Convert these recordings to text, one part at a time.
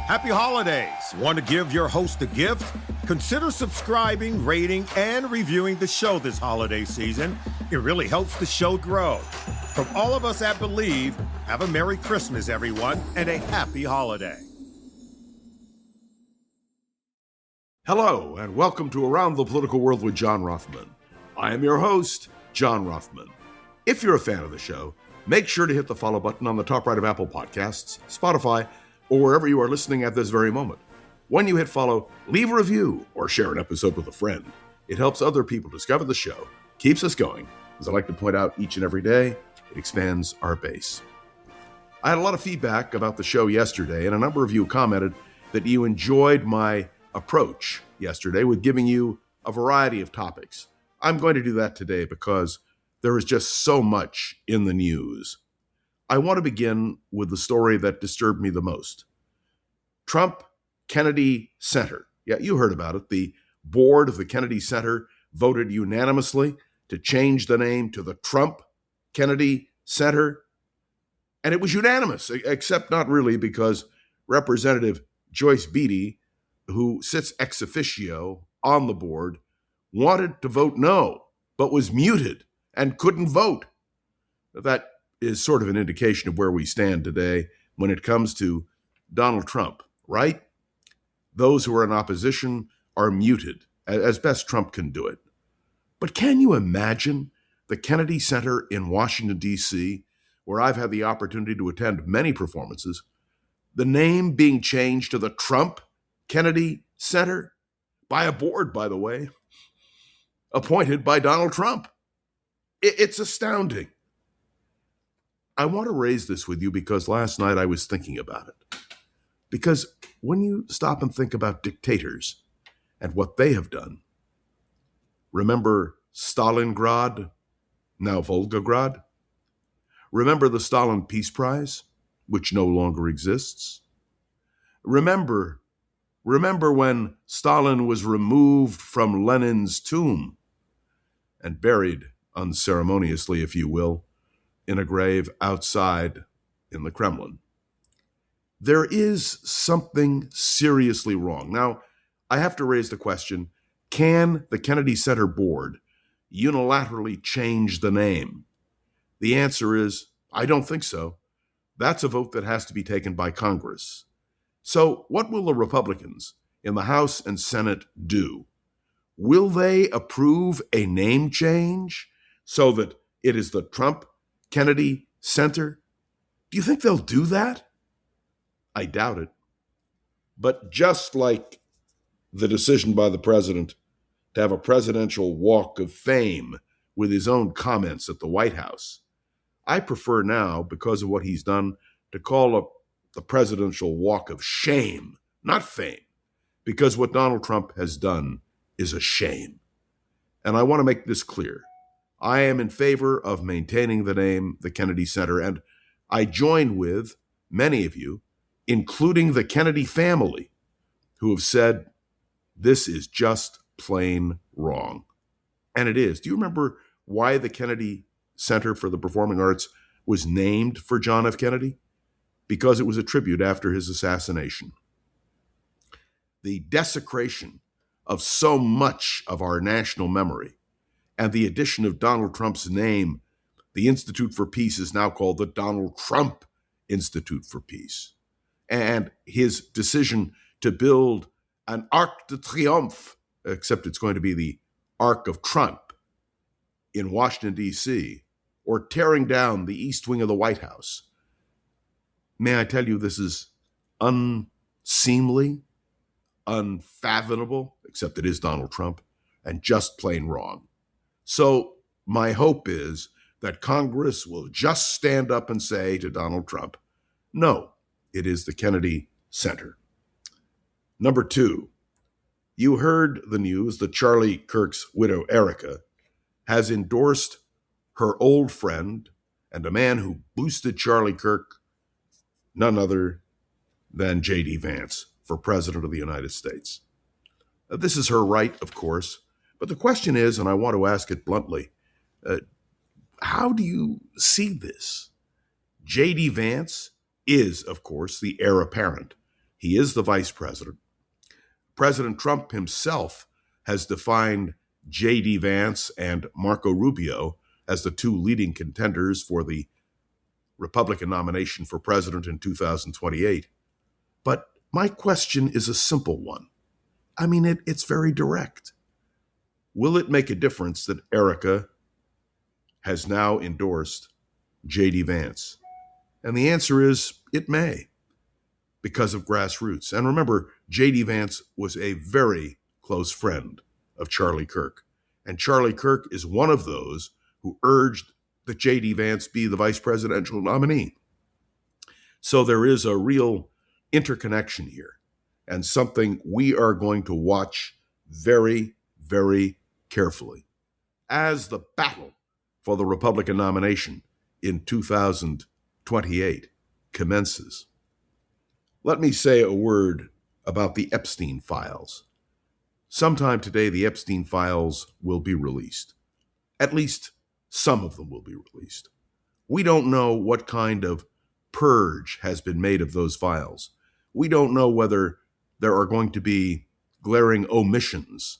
Happy holidays. Want to give your host a gift? Consider subscribing, rating, and reviewing the show this holiday season. It really helps the show grow. From all of us at Believe, have a Merry Christmas, everyone, and a Happy Holiday. Hello, and welcome to Around the Political World with John Rothman. I am your host, John Rothman. If you're a fan of the show, make sure to hit the follow button on the top right of Apple Podcasts, Spotify, or wherever you are listening at this very moment. When you hit follow, leave a review or share an episode with a friend. It helps other people discover the show, keeps us going. As I like to point out each and every day, it expands our base. I had a lot of feedback about the show yesterday, and a number of you commented that you enjoyed my approach yesterday with giving you a variety of topics. I'm going to do that today because there is just so much in the news. I want to begin with the story that disturbed me the most. Trump Kennedy Center. Yeah, you heard about it. The board of the Kennedy Center voted unanimously to change the name to the Trump Kennedy Center. And it was unanimous, except not really, because Representative Joyce Beatty, who sits ex officio on the board, wanted to vote no, but was muted and couldn't vote. That is sort of an indication of where we stand today when it comes to Donald Trump, right? Those who are in opposition are muted as best Trump can do it. But can you imagine the Kennedy Center in Washington, D.C., where I've had the opportunity to attend many performances, the name being changed to the Trump Kennedy Center by a board, by the way, appointed by Donald Trump? It's astounding. I want to raise this with you because last night I was thinking about it. Because when you stop and think about dictators and what they have done, remember Stalingrad, now Volgograd? Remember the Stalin Peace Prize, which no longer exists? Remember when Stalin was removed from Lenin's tomb and buried unceremoniously, if you will, in a grave outside in the Kremlin. There is something seriously wrong. Now, I have to raise the question, can the Kennedy Center board unilaterally change the name? The answer is, I don't think so. That's a vote that has to be taken by Congress. So what will the Republicans in the House and Senate do? Will they approve a name change so that it is the Trump Kennedy Center? Do you think they'll do that? I doubt it. But just like the decision by the president to have a presidential walk of fame with his own comments at the White House, I prefer now, because of what he's done, to call it the presidential walk of shame, not fame, because what Donald Trump has done is a shame. And I want to make this clear. I am in favor of maintaining the name, the Kennedy Center, and I join with many of you, including the Kennedy family, who have said this is just plain wrong. And it is. Do you remember why the Kennedy Center for the Performing Arts was named for John F. Kennedy? Because it was a tribute after his assassination. The desecration of so much of our national memory and the addition of Donald Trump's name, the Institute for Peace is now called the Donald Trump Institute for Peace. And his decision to build an Arc de Triomphe, except it's going to be the Arc of Trump, in Washington, D.C., or tearing down the East Wing of the White House. May I tell you, this is unseemly, unfathomable, except it is Donald Trump, and just plain wrong. So my hope is that Congress will just stand up and say to Donald Trump, no, it is the Kennedy Center. Number two, you heard the news that Charlie Kirk's widow, Erika, has endorsed her old friend and a man who boosted Charlie Kirk, none other than J.D. Vance, for President of the United States. This is her right, of course, but the question is, and I want to ask it bluntly, how do you see this? J.D. Vance is, of course, the heir apparent He is the vice president. President Trump himself has defined J.D. Vance and Marco Rubio as the two leading contenders for the Republican nomination for president in 2028. But my question is a simple one. I mean, it's very direct. Will it make a difference that Erika has now endorsed J.D. Vance? And the answer is it may, because of grassroots. And remember, J.D. Vance was a very close friend of Charlie Kirk. And Charlie Kirk is one of those who urged that J.D. Vance be the vice presidential nominee. So there is a real interconnection here, and something we are going to watch very, very carefully as the battle for the Republican nomination in 2028 commences. Let me say a word about the Epstein files. Sometime today, the Epstein files will be released. At least some of them will be released. We don't know what kind of purge has been made of those files. We don't know whether there are going to be glaring omissions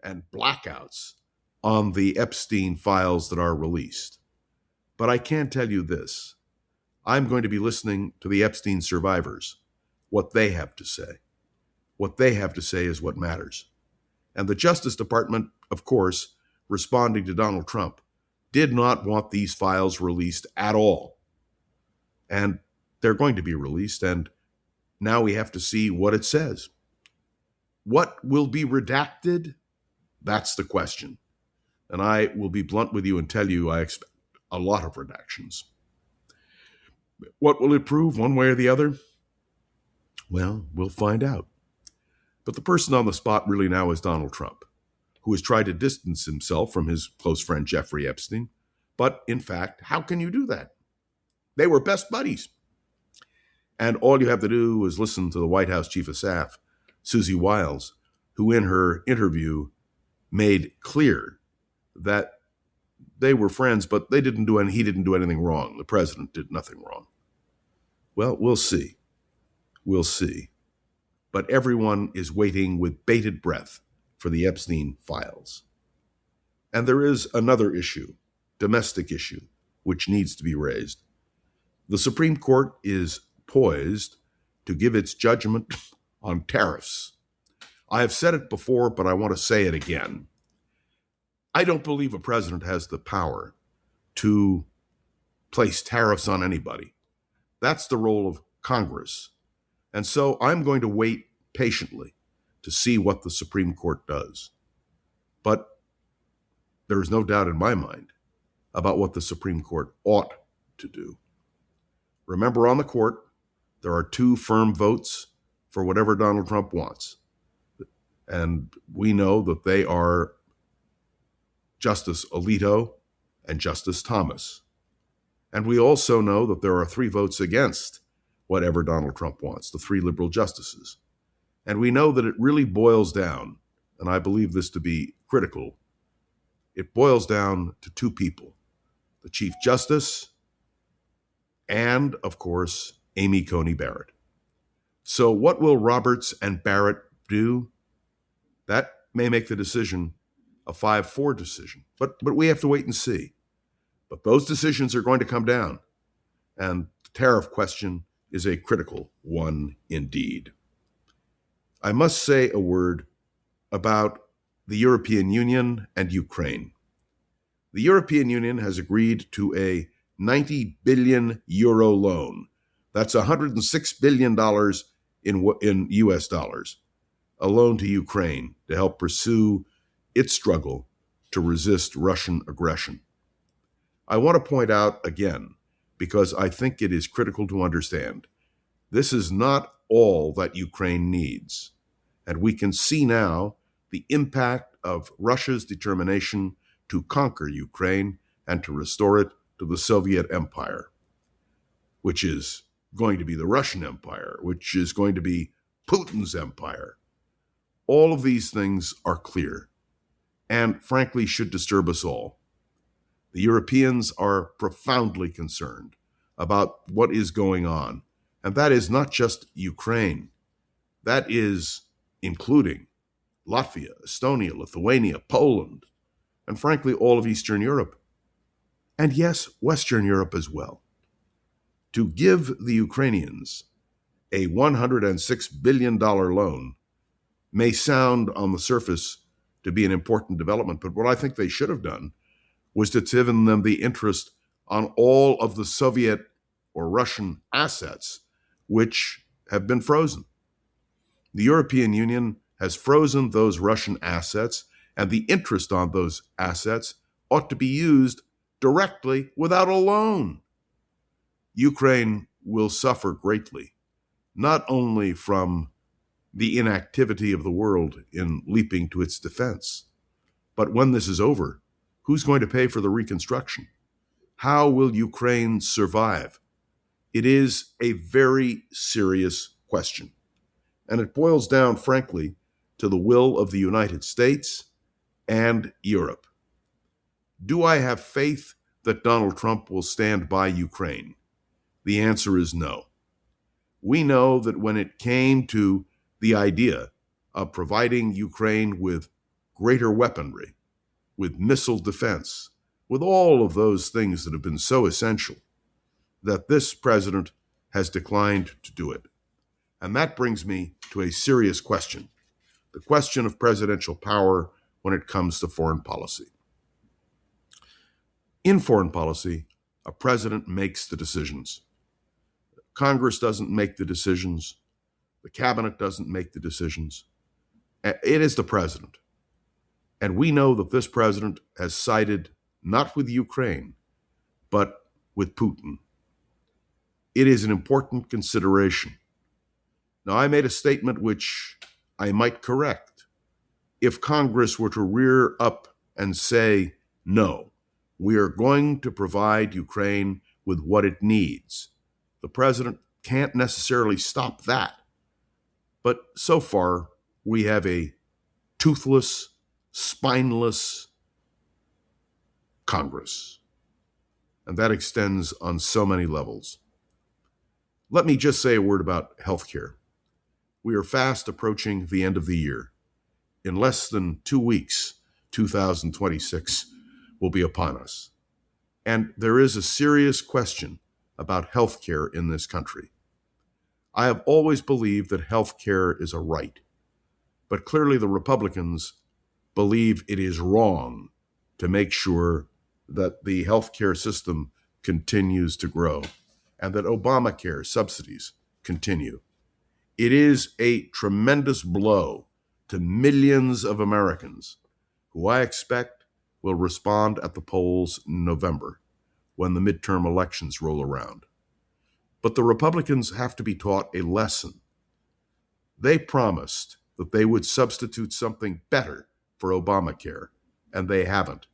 and blackouts on the Epstein files that are released. But I can tell you this. I'm going to be listening to the Epstein survivors, what they have to say. What they have to say is what matters. And the Justice Department, of course, responding to Donald Trump, did not want these files released at all. And they're going to be released, and now we have to see what it says. What will be redacted? That's the question. And I will be blunt with you and tell you I expect a lot of redactions. What will it prove, one way or the other? Well, we'll find out. But the person on the spot really now is Donald Trump, who has tried to distance himself from his close friend Jeffrey Epstein. But in fact, how can you do that? They were best buddies. And all you have to do is listen to the White House Chief of Staff, Susie Wiles, who in her interview made clear that they were friends, but he didn't do anything wrong. The president did nothing wrong. Well, we'll see. We'll see. But everyone is waiting with bated breath for the Epstein files. And there is another issue, domestic issue, which needs to be raised. The Supreme Court is poised to give its judgment on tariffs. I have said it before, but I want to say it again. I don't believe a president has the power to place tariffs on anybody. That's the role of Congress. And so I'm going to wait patiently to see what the Supreme Court does. But there is no doubt in my mind about what the Supreme Court ought to do. Remember, on the court, there are two firm votes for whatever Donald Trump wants. And we know that they are Justice Alito and Justice Thomas. And we also know that there are three votes against whatever Donald Trump wants, the three liberal justices. And we know that it really boils down, and I believe this to be critical, it boils down to two people, the Chief Justice and, of course, Amy Coney Barrett. So what will Roberts and Barrett do? That may make the decision a 5-4 decision, but we have to wait and see. But those decisions are going to come down, and the tariff question is a critical one indeed. I must say a word about the European Union and Ukraine. The European Union has agreed to a 90 billion euro loan. That's $106 billion in US dollars, a loan to Ukraine to help pursue its struggle to resist Russian aggression. I want to point out again, because I think it is critical to understand, this is not all that Ukraine needs. And we can see now the impact of Russia's determination to conquer Ukraine and to restore it to the Soviet Empire, which is going to be the Russian Empire, which is going to be Putin's empire. All of these things are clear and, frankly, should disturb us all. The Europeans are profoundly concerned about what is going on, and that is not just Ukraine. That is including Latvia, Estonia, Lithuania, Poland, and frankly, all of Eastern Europe. And yes, Western Europe as well. To give the Ukrainians a $106 billion loan may sound on the surface to be an important development, but what I think they should have done was to give them the interest on all of the Soviet or Russian assets which have been frozen. The European Union has frozen those Russian assets, and the interest on those assets ought to be used directly without a loan. Ukraine will suffer greatly, not only from the inactivity of the world in leaping to its defense, but when this is over, who's going to pay for the reconstruction? How will Ukraine survive? It is a very serious question. And it boils down, frankly, to the will of the United States and Europe. Do I have faith that Donald Trump will stand by Ukraine? The answer is no. We know that when it came to the idea of providing Ukraine with greater weaponry, with missile defense, with all of those things that have been so essential, that this president has declined to do it. And that brings me to a serious question, the question of presidential power when it comes to foreign policy. In foreign policy, a president makes the decisions. Congress doesn't make the decisions. The cabinet doesn't make the decisions. It is the president. And we know that this president has sided not with Ukraine, but with Putin. It is an important consideration. Now, I made a statement which I might correct. If Congress were to rear up and say, no, we are going to provide Ukraine with what it needs, the president can't necessarily stop that. But so far, we have a toothless, spineless Congress. And that extends on so many levels. Let me just say a word about healthcare. We are fast approaching the end of the year. In less than 2 weeks, 2026 will be upon us. And there is a serious question about healthcare in this country. I have always believed that healthcare is a right, but clearly the Republicans believe it is wrong to make sure that the healthcare system continues to grow and that Obamacare subsidies continue. It is a tremendous blow to millions of Americans who I expect will respond at the polls in November when the midterm elections roll around. But the Republicans have to be taught a lesson. They promised that they would substitute something better for Obamacare, and they haven't.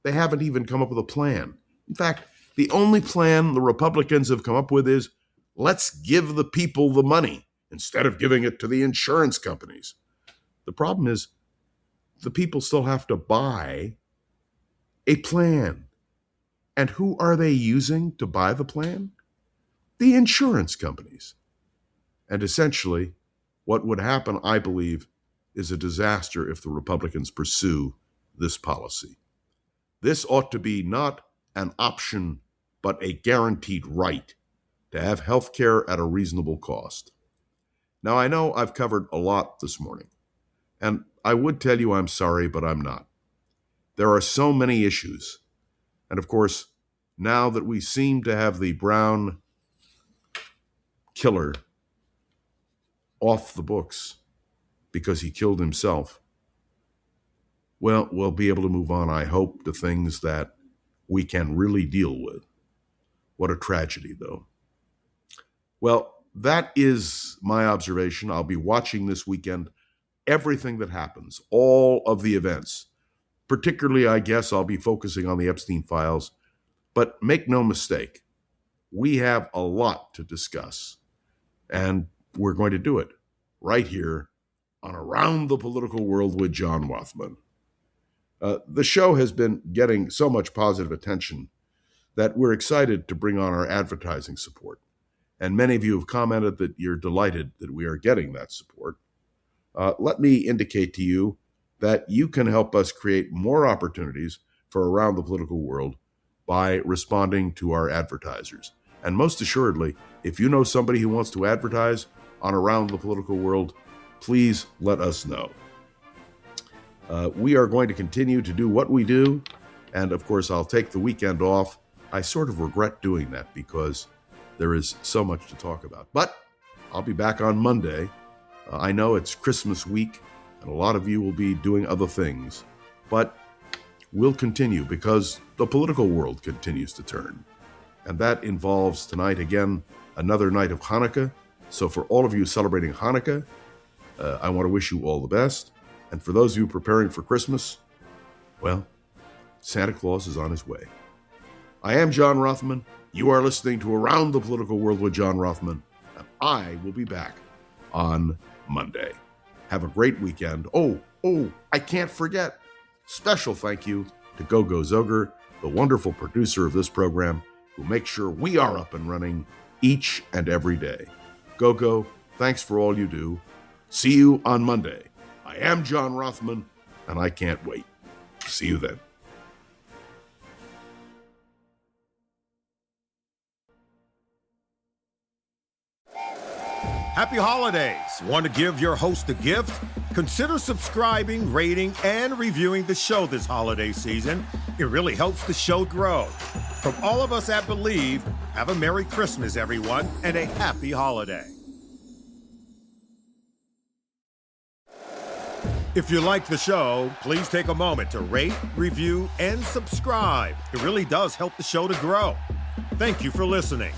They haven't even come up with a plan. In fact, the only plan the Republicans have come up with is, let's give the people the money instead of giving it to the insurance companies. The problem is the people still have to buy a plan. And who are they using to buy the plan? The insurance companies. And essentially, what would happen, I believe, is a disaster if the Republicans pursue this policy. This ought to be not an option, but a guaranteed right to have health care at a reasonable cost. Now, I know I've covered a lot this morning, and I would tell you I'm sorry, but I'm not. There are so many issues. And of course, now that we seem to have the Brown killer off the books because he killed himself, well, we'll be able to move on, I hope, to things that we can really deal with. What a tragedy, though. Well, that is my observation. I'll be watching this weekend everything that happens, all of the events. Particularly, I guess, I'll be focusing on the Epstein files. But make no mistake, we have a lot to discuss. And we're going to do it right here on Around the Political World with John Rothman. The show has been getting so much positive attention that we're excited to bring on our advertising support. and many of you have commented that you're delighted that we are getting that support. Let me indicate to you that you can help us create more opportunities for Around the Political World by responding to our advertisers. And most assuredly, if you know somebody who wants to advertise on Around the Political World, please let us know. We are going to continue to do what we do, and of course, I'll take the weekend off. I sort of regret doing that because there is so much to talk about. But I'll be back on Monday. I know it's Christmas week, and a lot of you will be doing other things, but we'll continue because the political world continues to turn. And that involves tonight, again, another night of Hanukkah. So for all of you celebrating Hanukkah, I want to wish you all the best. And for those of you preparing for Christmas, well, Santa Claus is on his way. I am John Rothman. You are listening to Around the Political World with John Rothman, and I will be back on Monday. Have a great weekend. Oh, I can't forget. Special thank you to Go-Go Zoger, the wonderful producer of this program, who makes sure we are up and running each and every day. Go-Go, thanks for all you do. See you on Monday. I am John Rothman, and I can't wait. See you then. Happy holidays! Want to give your host a gift? Consider subscribing, rating, and reviewing the show this holiday season. It really helps the show grow. From all of us at Believe, have a Merry Christmas, everyone, and a happy holiday. If you like the show, please take a moment to rate, review, and subscribe. It really does help the show to grow. Thank you for listening.